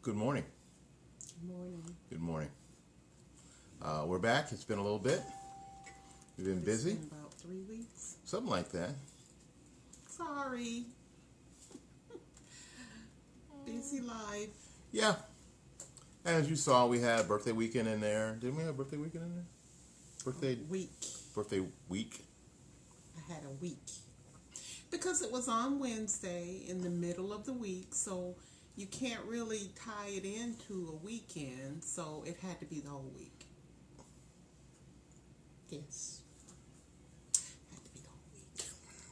Good morning. Good morning. Good morning. We're back. It's been a little bit. We've been busy. It's been about 3 weeks. Something like that. Sorry. Busy life. Yeah. As you saw, we had birthday weekend in there. Didn't we have birthday weekend in there? Birthday week. I had a week. Because it was on Wednesday in the middle of the week, so you can't really tie it into a weekend, so it had to be the whole week. Yes. Had to be the whole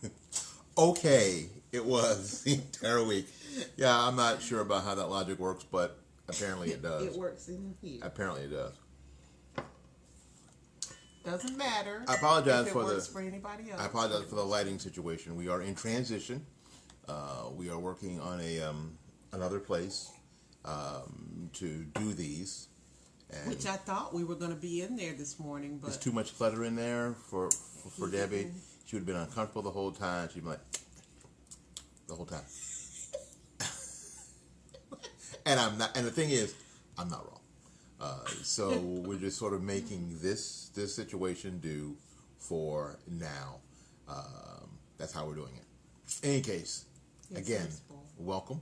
week. Okay, it was the entire week. Yeah, I'm not sure about how that logic works, but apparently it does. It works in here. Apparently it does. Doesn't matter. I apologize if it for works the. for anybody else. I apologize for the lighting situation. We are in transition. We are working on another place to do these. And Which I thought we were going to be in there this morning, but there's too much clutter in there for Debbie. She would have been uncomfortable the whole time. She'd be like, the whole time. And I'm not. And the thing is, I'm not wrong. So we're just sort of making this situation do for now. That's how we're doing it. In any case, again, welcome.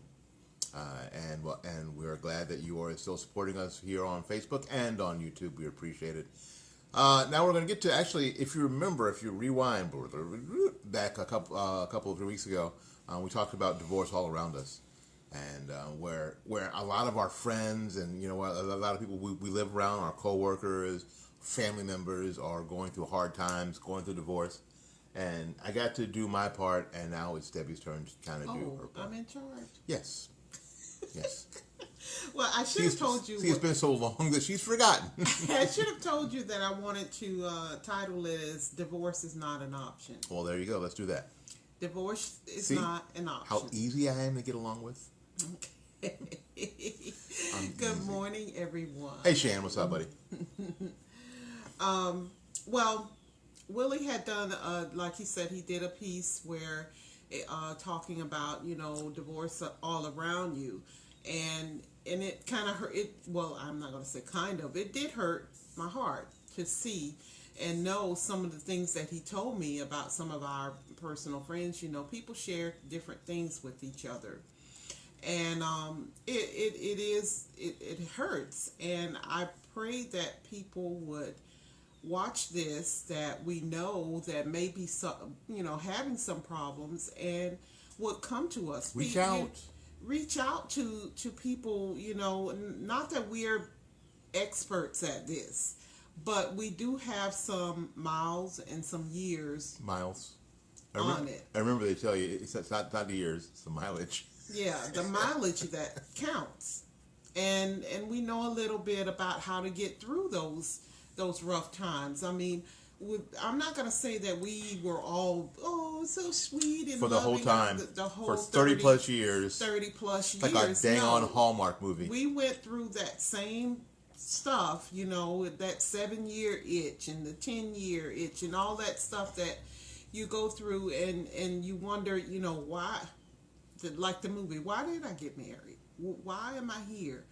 And we're glad that you are still supporting us here on Facebook and on YouTube. We appreciate it. Now we're going to get to, actually, if you remember, if you rewind back a couple of 3 weeks ago, we talked about divorce all around us, and where a lot of our friends and a lot of people we live around, our coworkers, family members are going through hard times, going through divorce. And I got to do my part, and now it's Debbie's turn to kind of do her part. I'm in charge. Yes. Yes. Well, I should have told you. See, it's been so long that she's forgotten. I should have told you that I wanted to title it as "Divorce is not an option." Well, there you go. Let's do that. Divorce is not an option. How easy I am to get along with. Okay. Good morning, everyone. Hey, Shan, what's up, buddy? Well, Willie had done, like he said, he did a piece where talking about divorce all around you, and it kind of hurt. Well, I'm not going to say kind of. It did hurt my heart to see and know some of the things that he told me about some of our personal friends. People share different things with each other, and it hurts. And I pray that people would watch this, that we know that maybe some, having some problems, and would come to us. Reach out to people, not that we're experts at this, but we do have some miles and some years on it. I remember they tell you, it's not the years, it's the mileage. Yeah, the mileage that counts. And we know a little bit about how to get through those rough times. I mean, I'm not going to say that we were all so sweet and for the whole time, the whole for 30 plus years, 30 plus years, like a dang on Hallmark movie. We went through that same stuff, that 7-year itch and the 10-year itch and all that stuff that you go through, and you wonder, why, like the movie, why did I get married? Why am I here?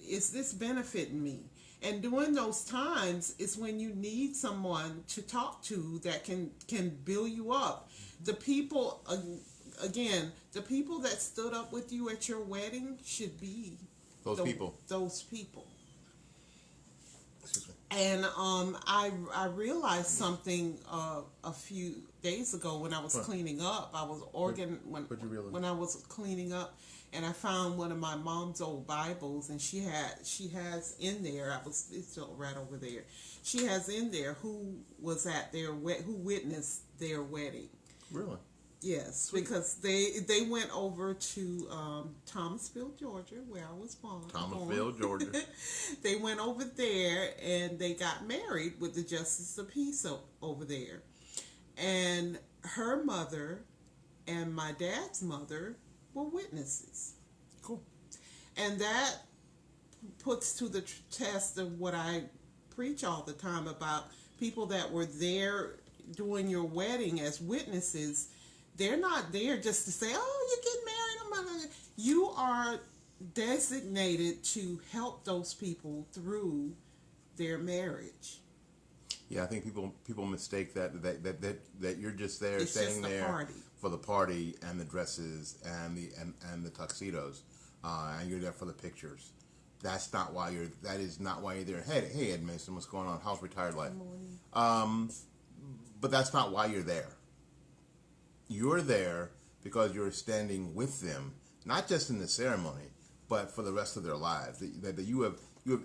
Is this benefiting me? And during those times is when you need someone to talk to that can build you up. The people, again, the people that stood up with you at your wedding should be those people. Those people. Excuse me. And I realized something a few days ago when I was cleaning up. I was when I was cleaning up. And I found one of my mom's old Bibles, and she has in there. It's still right over there. She has in there who was at who witnessed their wedding. Really? Yes, sweet. Because they went over to Thomasville, Georgia, where I was born. Thomasville, Georgia. They went over there and they got married with the Justice of Peace over there, and her mother and my dad's mother were witnesses. Cool. And that puts to the test of what I preach all the time about people that were there doing your wedding as witnesses. They're not there just to say, oh, you get married. You are designated to help those people through their marriage. Yeah, I think people mistake that you're just there It's standing just a there party. for the party and the dresses and the tuxedos, and you're there for the pictures. That's not why you're. That is not why you're there. Hey, Ed Mason, what's going on? How's retired life? But that's not why you're there. You're there because you're standing with them, not just in the ceremony, but for the rest of their lives. That you have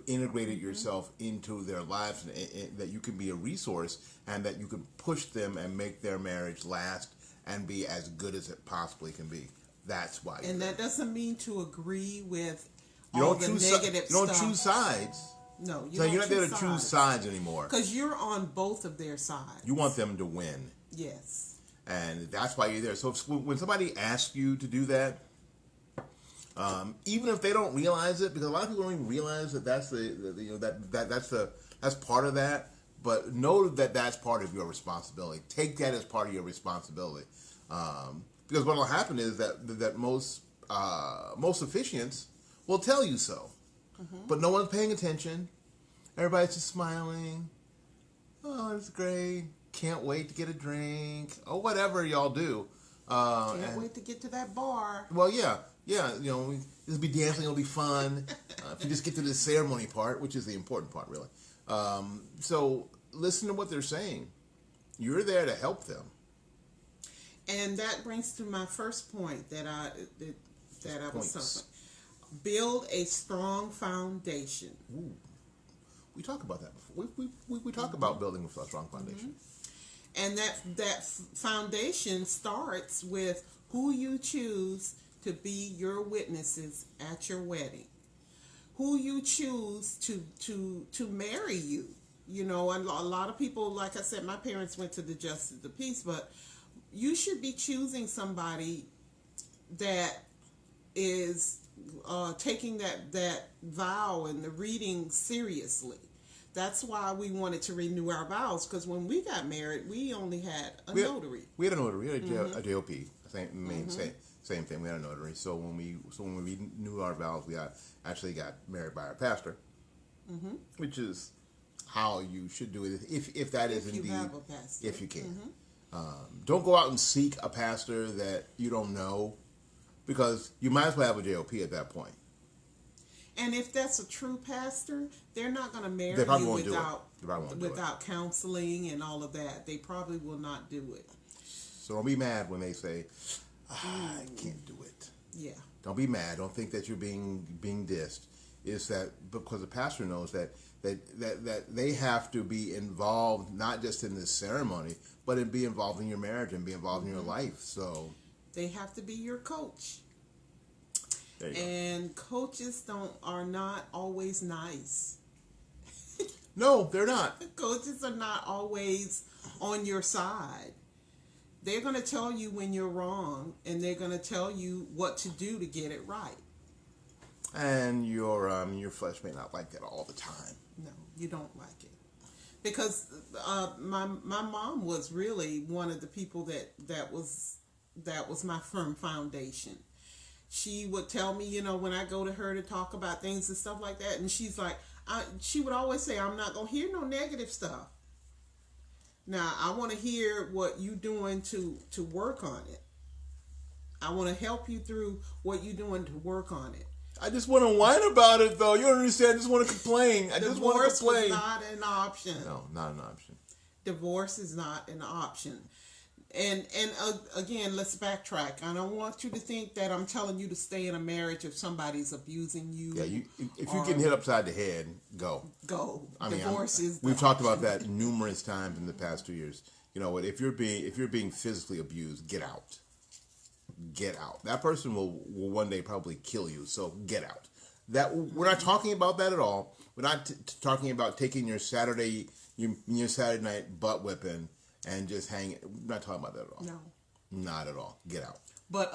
integrated yourself into their lives, and that you can be a resource, and that you can push them and make their marriage last and be as good as it possibly can be. That's why. And that doesn't mean to agree with You all don't the choose. negative You don't stuff. choose sides. No, So you're not there to choose sides anymore. because you're on both of their sides. You want them to win, Yes. and that's why you're there. So when somebody asks you to do that, even if they don't realize it, because a lot of people don't even realize that that's that's part of that. But know that that's part of your responsibility. Take that as part of your responsibility, because what will happen is that most officiants will tell you so, but no one's paying attention. Everybody's just smiling. Oh, it's great. Can't wait to get a drink or whatever y'all do. Can't wait to get to that bar. Well, yeah. It'll be dancing. It'll be fun. If you just get to the ceremony part, which is the important part, really. So listen to what they're saying. You're there to help them. And that brings to my first point that I was Points. talking. Build a strong foundation. Ooh. We talk about that before. We talk about building a strong foundation. And that foundation starts with who you choose to be your witnesses at your wedding. Who you choose to marry you. You know, and a lot of people, like I said, my parents went to the Justice of the Peace, but you should be choosing somebody that is taking that vow and the reading seriously. That's why we wanted to renew our vows, because when we got married, we only had a notary. We had a notary. We had a JOP. Same thing. We had a notary. So when we renewed our vows, we actually got married by our pastor, which is how you should do it if that is indeed, have a pastor. if you can. Don't go out and seek a pastor that you don't know, because you might as well have a JOP at that point. And if that's a true pastor, they're not going to marry They probably you won't do it. without counseling and all of that. They probably will not do it. So don't be mad when they say, I can't do it. Yeah. Don't be mad. Don't think that you're being dissed. It's that because the pastor knows that they have to be involved, not just in this ceremony, but in be involved in your marriage and be involved in your life. So They have to be your coach. there you go. And coaches are not always nice. No, they're not. Coaches are not always on your side. They're going to tell you when you're wrong, and they're going to tell you what to do to get it right. And your flesh may not like that all the time. No, you don't like it. Because my mom was really one of the people that was my firm foundation. She would tell me, when I go to her to talk about things and stuff like that, and she's like, she would always say, I'm not going to hear no negative stuff. Now, I want to hear what you doing to work on it. I want to help you through what you're doing to work on it. I just want to whine about it, though. You don't understand. I just want to complain. I just want to Divorce complain. was not an option. No, not an option. Divorce is not an option. And again, let's backtrack. I don't want you to think that I'm telling you to stay in a marriage if somebody's abusing you. Yeah, if you're getting hit upside the head, go. Go. Divorce is. We've talked about that numerous times in the past 2 years. You know what? If you're being physically abused, get out. Get out. That person will one day probably kill you. So get out. We're not talking about that at all. We're not talking about taking your Saturday night butt whipping and just hanging. We're not talking about that at all. No. Not at all. Get out. But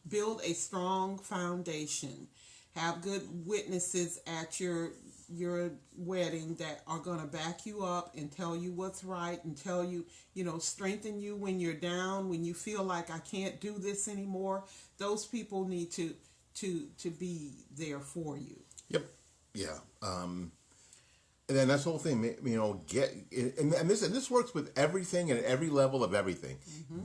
build a strong foundation. Have good witnesses at your wedding that are going to back you up and tell you what's right and tell you, strengthen you when you're down, when you feel like I can't do this anymore. Those people need to to be there for you. Yep. Yeah. And then that's the whole thing, you know, and this works with everything and at every level of everything.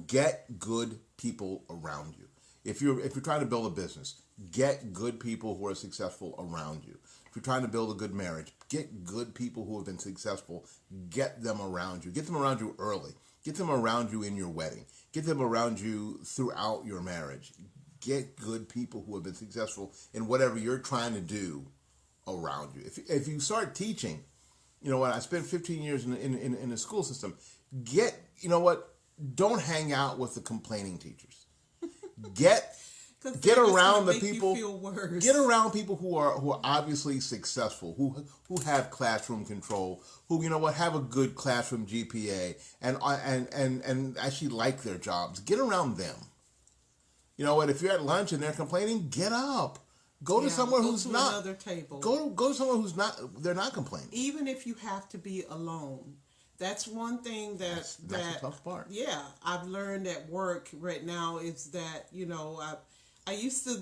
Get good people around you. If you're trying to build a business, get good people who are successful around you. If you're trying to build a good marriage, get good people who have been successful. Get them around you. Get them around you early. Get them around you in your wedding. Get them around you throughout your marriage. Get good people who have been successful in whatever you're trying to do around you. If you start teaching, you know what, I spent 15 years in the school system. You know what, don't hang out with the complaining teachers. Get around the people. Get around people who are obviously successful, who have classroom control, who, you know what, have a good classroom GPA and actually like their jobs. Get around them. You know what, if you're at lunch and they're complaining, get up. Go to somewhere who's not. Another table. Go to somewhere who's not. They're not complaining. Even if you have to be alone, that's one thing that's the tough part. Yeah, I've learned at work right now is that, you know, I used to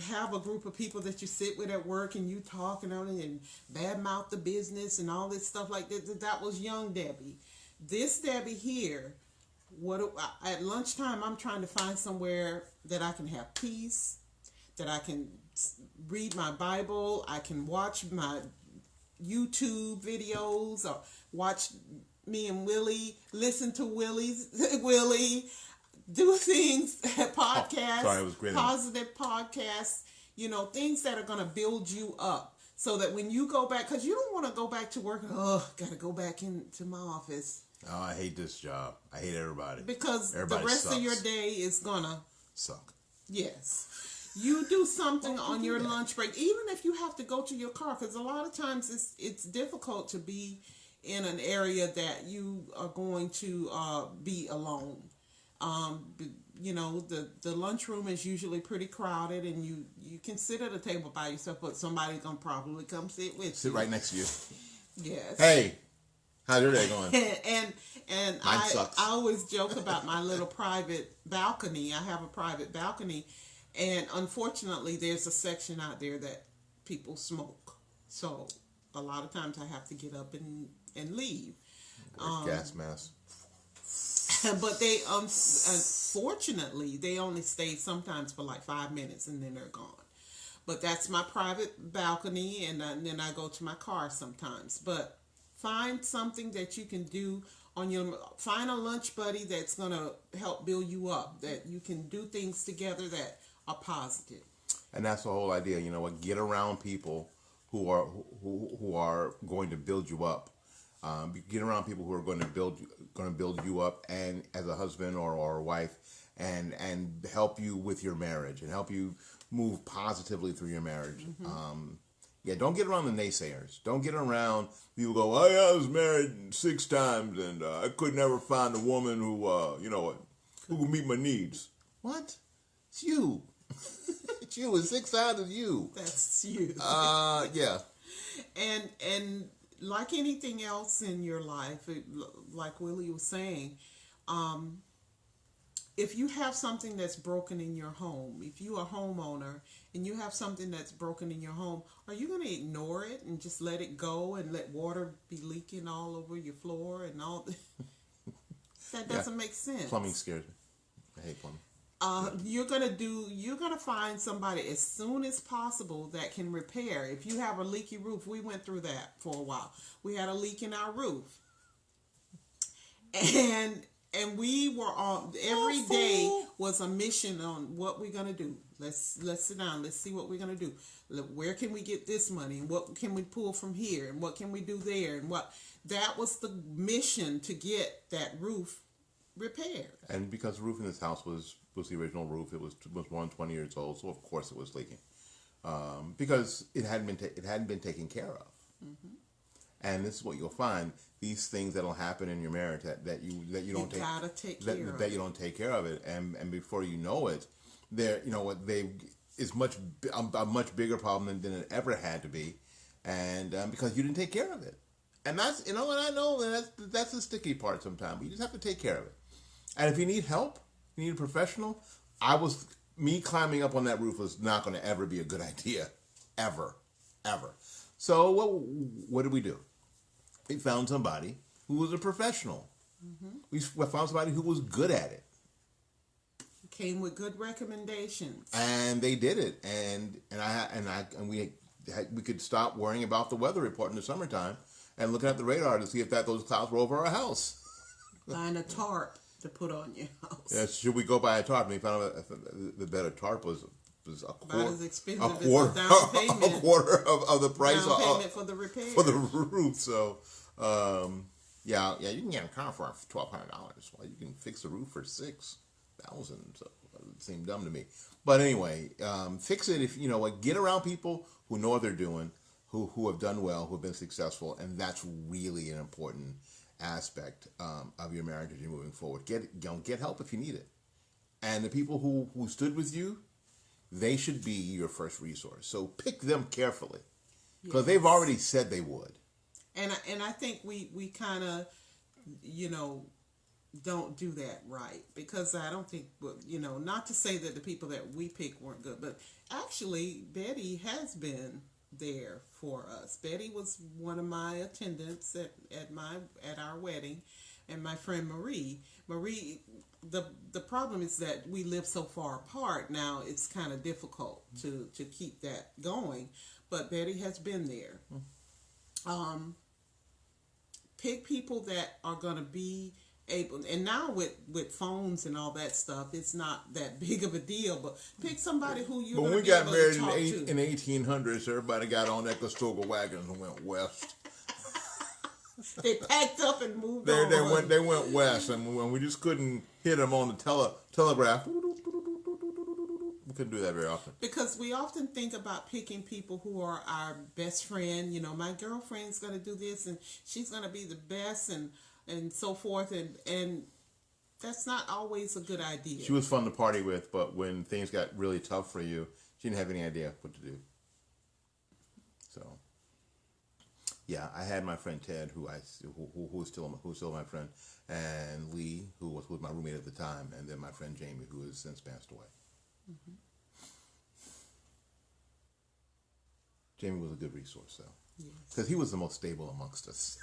have a group of people that you sit with at work and you talking on it and badmouth the business and all this stuff like that. That was young Debbie. This Debbie here, at lunchtime I'm trying to find somewhere that I can have peace, that I can read my Bible, I can watch my YouTube videos or watch me and Willie, listen to Willie, do things, podcasts, positive podcasts, you know, things that are going to build you up so that when you go back, because you don't want to go back to work, got to go back into my office. Oh, I hate this job. I hate everybody. Because the rest of your day is going to suck. Yes. You do something on your lunch break, even if you have to go to your car, because a lot of times it's difficult to be in an area that you are going to be alone. You know, the lunchroom is usually pretty crowded, and you can sit at a table by yourself, but somebody's going to probably come sit with you. Sit right next to you. Yes. Hey, how's your day going? and I always joke about my little private balcony. I have a private balcony. And unfortunately, there's a section out there that people smoke. So a lot of times I have to get up and leave. Gas mask. But they, unfortunately, they only stay sometimes for like 5 minutes and then they're gone. But that's my private balcony, and then I go to my car sometimes. But find something that you can do find a lunch buddy that's going to help build you up, that you can do things together that are positive. And that's the whole idea, you know what? Get around people who are going to build you up. Get around people who are going to build you up, and as a husband or a wife, and help you with your marriage and help you move positively through your marriage. Mm-hmm. Don't get around the naysayers. Don't get around people who go, oh yeah, I was married 6 times and I could never find a woman who who would meet my needs. What? It's you. It's you. It's 6 times of you. That's you. Yeah. And like anything else in your life, like Willie was saying, if you have something that's broken in your home, if you're a homeowner and you have something that's broken in your home, are you going to ignore it and just let it go and let water be leaking all over your floor and all that? That doesn't make sense. Plumbing scares me. I hate plumbing. You're gonna find somebody as soon as possible that can repair. If you have a leaky roof, we went through that for a while. We had a leak in our roof, and we were on every day was a mission on what we're gonna do. Let's sit down. Let's see what we're gonna do. Where can we get this money, and what can we pull from here, and what can we do there, and what. That was the mission, to get that roof repaired. And because the roof in this house was the original roof, it was more than 20 years old, so of course it was leaking, because it hadn't been taken care of. Mm-hmm. And this is what you'll find: these things that'll happen in your marriage that you don't take care of it, and before you know it, it's a much bigger problem than it ever had to be, and because you didn't take care of it. And that's, and I know that's the sticky part sometimes. But you just have to take care of it. And if you need help, you need a professional. me climbing up on that roof was not going to ever be a good idea, ever. So what did we do? We found somebody who was a professional. We found somebody who was good at it. Came with good recommendations. And they did it, and we could stop worrying about the weather report in the summertime and looking at the radar to see if those clouds were over our house. Find a tarp to put on your house. Yeah, should we go buy a tarp? And we found out that a tarp was a quarter, about as expensive as a down payment. A quarter of the price down payment for the repair for the roof. So, yeah, you can get a car for $1,200. Well, you can fix the roof for $6,000. So it seemed dumb to me. But anyway, fix it if get around people who know what they're doing, who have done well, who have been successful, and that's really an important aspect of your marriage as you're moving forward. Get help if you need it, and the people who stood with you, they should be your first resource. So pick them carefully, because they've already said they would. And I think we kind of don't do that right, because I don't think not to say that the people that we picked weren't good, but actually Betty has been there for us. Betty was one of my attendants at our wedding, and my friend Marie. The problem is that we live so far apart now. It's kind of difficult to keep that going. But Betty has been there. Pick people that are going to be able, and now with phones and all that stuff, it's not that big of a deal. But pick somebody who you're going to be able to talk to. When we got married in 1800s, everybody got on that Costoga wagons and went west. They packed up and moved on. They went west, and when we just couldn't hit them on the telegraph, we couldn't do that very often. Because we often think about picking people who are our best friend. My girlfriend's going to do this, and she's going to be the best, and so forth, and that's not always a good idea. She was fun to party with, but when things got really tough for you, she didn't have any idea what to do. So, yeah, I had my friend Ted, who was still my friend, and Lee, who was my roommate at the time, and then my friend Jamie, who has since passed away. Mm-hmm. Jamie was a good resource, though, because he was the most stable amongst us.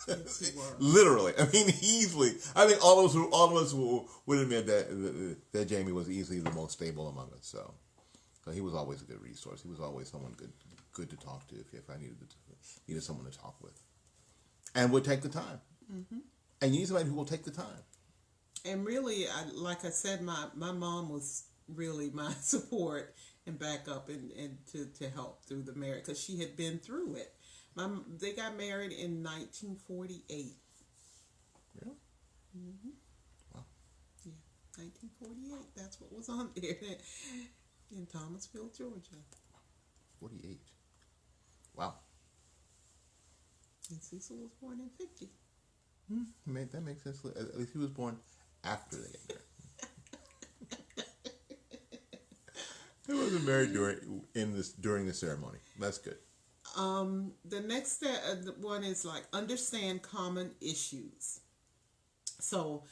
Yes, he was. Literally, I mean, easily. I think all of us would admit that Jamie was easily the most stable among us. So he was always a good resource. He was always someone good to talk to if I needed someone to talk with, and would take the time. Mm-hmm. And you need somebody who will take the time. And really, like I said, my mom was really my support and backup and to help through the marriage, because she had been through it. They got married in 1948. Yeah. Mm-hmm. Wow. Yeah, 1948. That's what was on there in Thomasville, Georgia. 48. Wow. And Cecil was born in 50. That makes sense. At least he was born after they got married. He wasn't married during the ceremony. That's good. The next one is like understand common issues. So,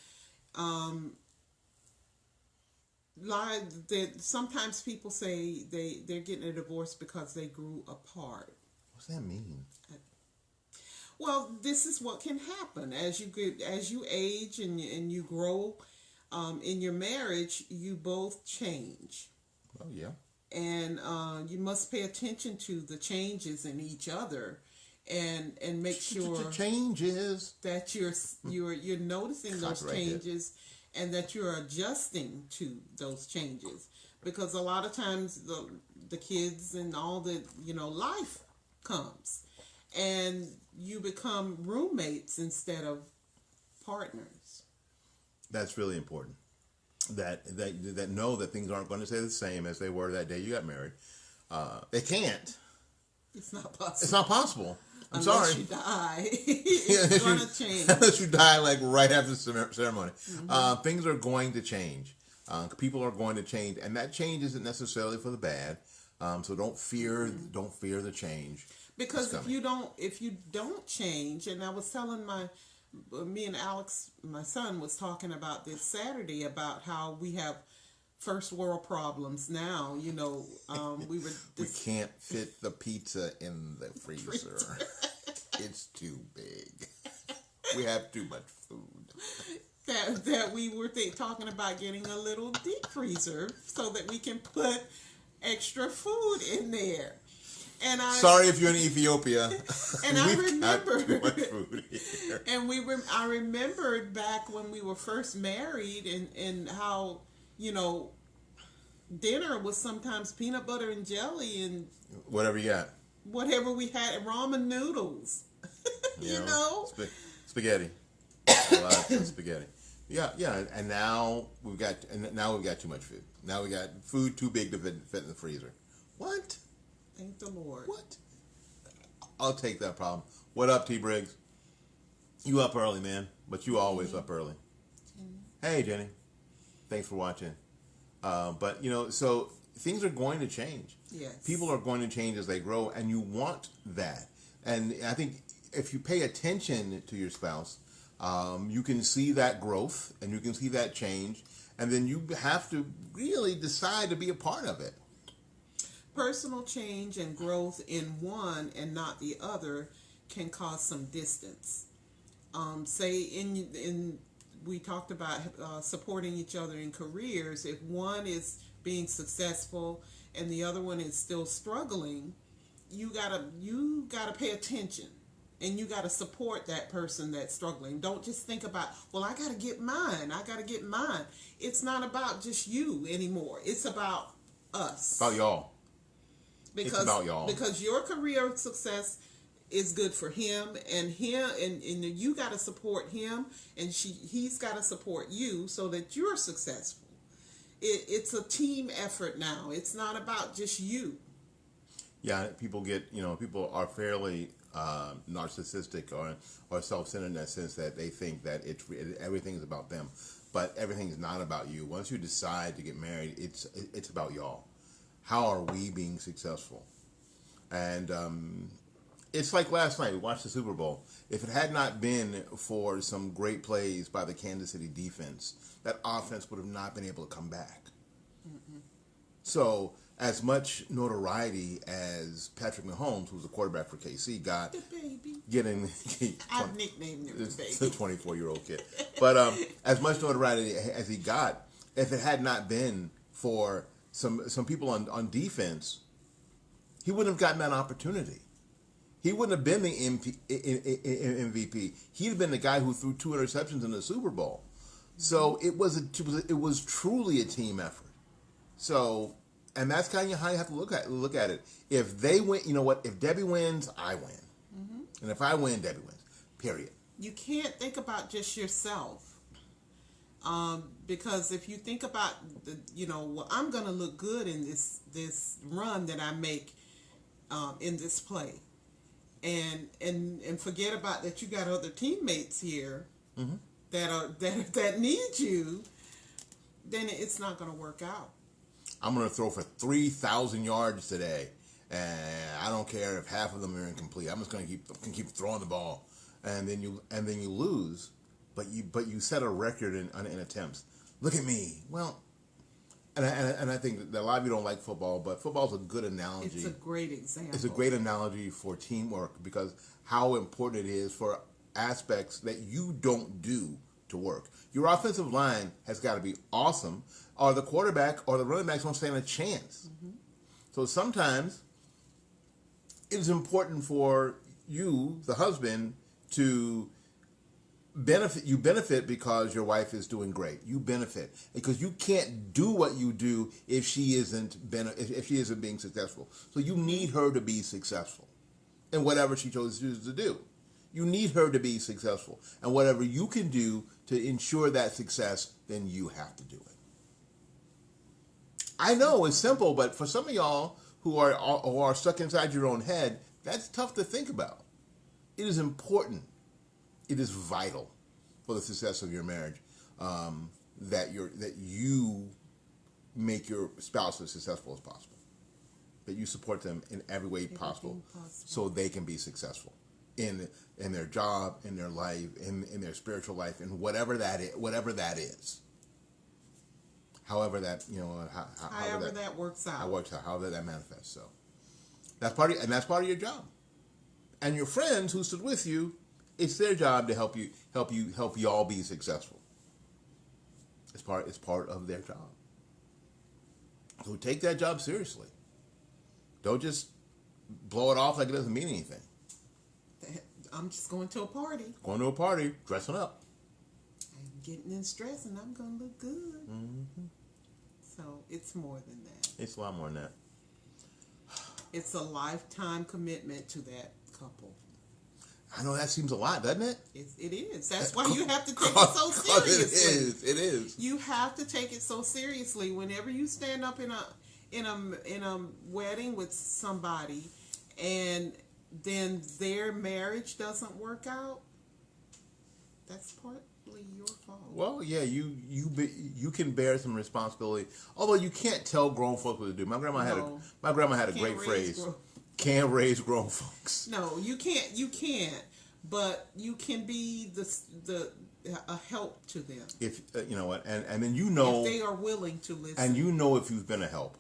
sometimes people say they're getting a divorce because they grew apart. What's that mean? Well, this is what can happen as you age and you grow in your marriage. You both change. Oh yeah. And you must pay attention to the changes in each other, and make sure changes that you're noticing those changes, and that you're adjusting to those changes, because a lot of times the kids and all the life comes, and you become roommates instead of partners. That's really important. That know that things aren't going to stay the same as they were that day you got married. They can't. It's not possible. It's not possible. Unless you die. It's going to change. Unless you die like right after the ceremony. Mm-hmm. Things are going to change. People are going to change, and that change isn't necessarily for the bad. So don't fear the change. Because if you don't change, and I was telling me and Alex, my son, was talking about this Saturday about how we have first world problems now. We were We can't fit the pizza in the freezer. It's too big. We have too much food. that we were talking about getting a little deep freezer so that we can put extra food in there. And Sorry if you're in Ethiopia. And I remember too much food here. And I remembered back when we were first married, and how dinner was sometimes peanut butter and jelly and whatever you got, whatever we had, ramen noodles. Spaghetti. A lot of spaghetti. Yeah, and now we've got too much food. Now we got food too big to fit in the freezer. What? Thank the Lord. What? I'll take that problem. What up, T. Briggs? You up early, man, but you always up early. Hey, Jenny. Thanks for watching. But so things are going to change. Yes. People are going to change as they grow, and you want that. And I think if you pay attention to your spouse, you can see that growth and you can see that change, and then you have to really decide to be a part of it. Personal change and growth in one and not the other can cause some distance. We talked about supporting each other in careers. If one is being successful and the other one is still struggling, you gotta pay attention, and you gotta support that person that's struggling. Don't just think about, well, I gotta get mine. It's not about just you anymore. It's about us. About y'all. Because, it's about y'all. Because your career success is good for him, and you got to support him, and he's got to support you so that you're successful. It's a team effort now. It's not about just you. Yeah, people are fairly narcissistic or self-centered in that sense that they think that everything is about them, but everything is not about you. Once you decide to get married, it's about y'all. How are we being successful? And it's like last night, we watched the Super Bowl. If it had not been for some great plays by the Kansas City defense, that offense would have not been able to come back. Mm-hmm. So as much notoriety as Patrick Mahomes, who's the quarterback for KC, got, the baby. I've nicknamed him the baby. It's a 24-year-old kid. But as much notoriety as he got, if it had not been for some people on defense, he wouldn't have gotten that opportunity. He wouldn't have been the MVP. He'd have been the guy who threw 2 interceptions in the Super Bowl. So it was truly a team effort. So, and that's kind of how you have to look at it. If they win, you know what? If Debbie wins, I win, and if I win, Debbie wins. Period. You can't think about just yourself. Because if you think about well, I'm going to look good in this run that I make in this play, and forget about that you got other teammates here that need you, then it's not going to work out. I'm going to throw for 3,000 yards today, and I don't care if half of them are incomplete. I'm just going to keep throwing the ball, and then you lose. But you set a record in attempts. Look at me. Well, and I think that a lot of you don't like football, but football's a good analogy. It's a great example. It's a great analogy for teamwork, because how important it is for aspects that you don't do to work. Your offensive line has got to be awesome, or the quarterback or the running backs don't stand a chance. Mm-hmm. So sometimes it is important for you, the husband, to benefit because your wife is doing great. You benefit because you can't do what you do if she isn't being successful. So you need her to be successful in whatever she chooses to do. You need her to be successful, and whatever you can do to ensure that success, then you have to do it. I know it's simple, but for some of y'all who are stuck inside your own head, that's tough to think about. It is important. It is vital for the success of your marriage that you make your spouse as successful as possible, that you support them in every way possible, so they can be successful in their job, in their life, in their spiritual life, in whatever that is. however that However that works out. how works out, however that manifests. So that's part of your job. And your friends who stood with you, it's their job to help you all be successful. It's part of their job. So take that job seriously. Don't just blow it off like it doesn't mean anything. I'm just going to a party. Going to a party, dressing up. I'm getting in stress and I'm going to look good. Mm-hmm. So it's more than that. It's a lot more than that. It's a lifetime commitment to that couple. I know that seems a lot, doesn't it? It is. That's why you have to take it so seriously. It is. You have to take it so seriously. Whenever you stand up in a wedding with somebody, and then their marriage doesn't work out, that's partly your fault. Well, yeah, you can bear some responsibility. Although you can't tell grown folks what to do. My grandma had a great phrase. Can't raise grown folks. No, you can't. You can't. But you can be a help to them. If you know what, and then if they are willing to listen, and if you've been a help.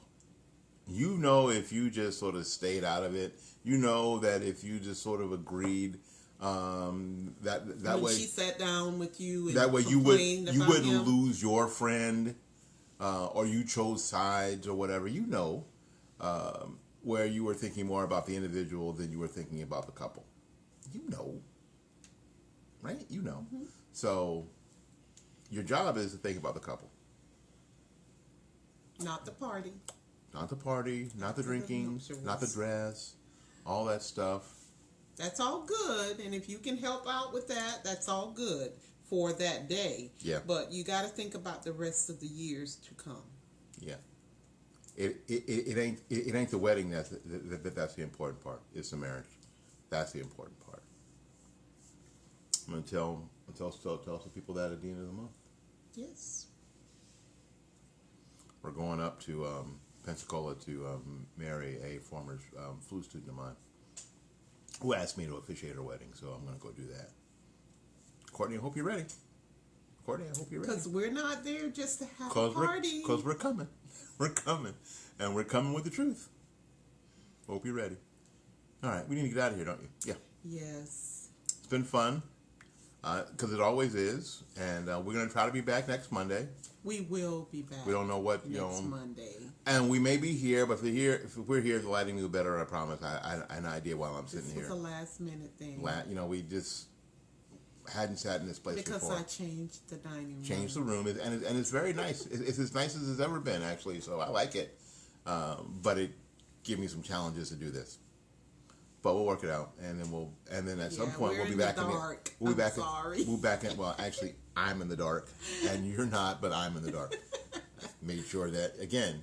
If you just sort of stayed out of it. That if you just sort of agreed, that when way she sat down with you, and that way you wouldn't him. lose your friend, or you chose sides or whatever. Where you were thinking more about the individual than you were thinking about the couple. Right? Mm-hmm. So your job is to think about the couple. Not the party. Not the party, not the drinking, not the dress, all that stuff. That's all good, and if you can help out with that, that's all good for that day. Yeah. But you got to think about the rest of the years to come. Yeah. It ain't the wedding that's the important part. It's the marriage. That's the important part. I'm gonna tell some people that at the end of the month. Yes. We're going up to Pensacola to marry a former flu student of mine who asked me to officiate her wedding, so I'm going to go do that. Courtney, I hope you're ready. Because we're not there just to have a party. Because we're coming. We're coming. And we're coming with the truth. Hope you're ready. All right, we need to get out of here, don't you? Yeah. Yes. It's been fun, because it always is. And we're going to try to be back next Monday. We will be back. We don't know what, next Monday. And we may be here, but if we're here, the lighting will be better, I promise. I have an idea while I'm sitting here. This was a last minute thing. We just hadn't sat in this place because before. I changed the dining room. Changed the room, and it's very nice. It's as nice as it's ever been, actually. So I like it, but it gave me some challenges to do this. But we'll work it out, and then at some point we'll be back in the dark. We'll be back in. Well, actually, I'm in the dark, and you're not, but I'm in the dark. Made sure that again,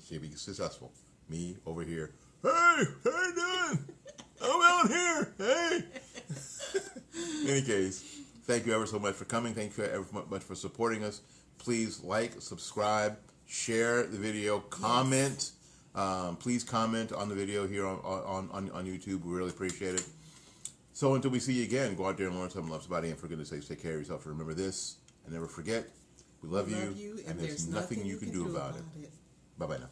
she'll be successful. Me over here. Hey, how you doing? I'm out here. Hey. In any case, thank you ever so much for coming. Thank you ever much for supporting us. Please like, subscribe, share the video, comment. Please comment on the video here on YouTube. We really appreciate it. So until we see you again, go out there and learn something. Love somebody, and for goodness sakes, take care of yourself. Remember this, and never forget, we love you, and there's nothing you can do about it. Bye-bye now.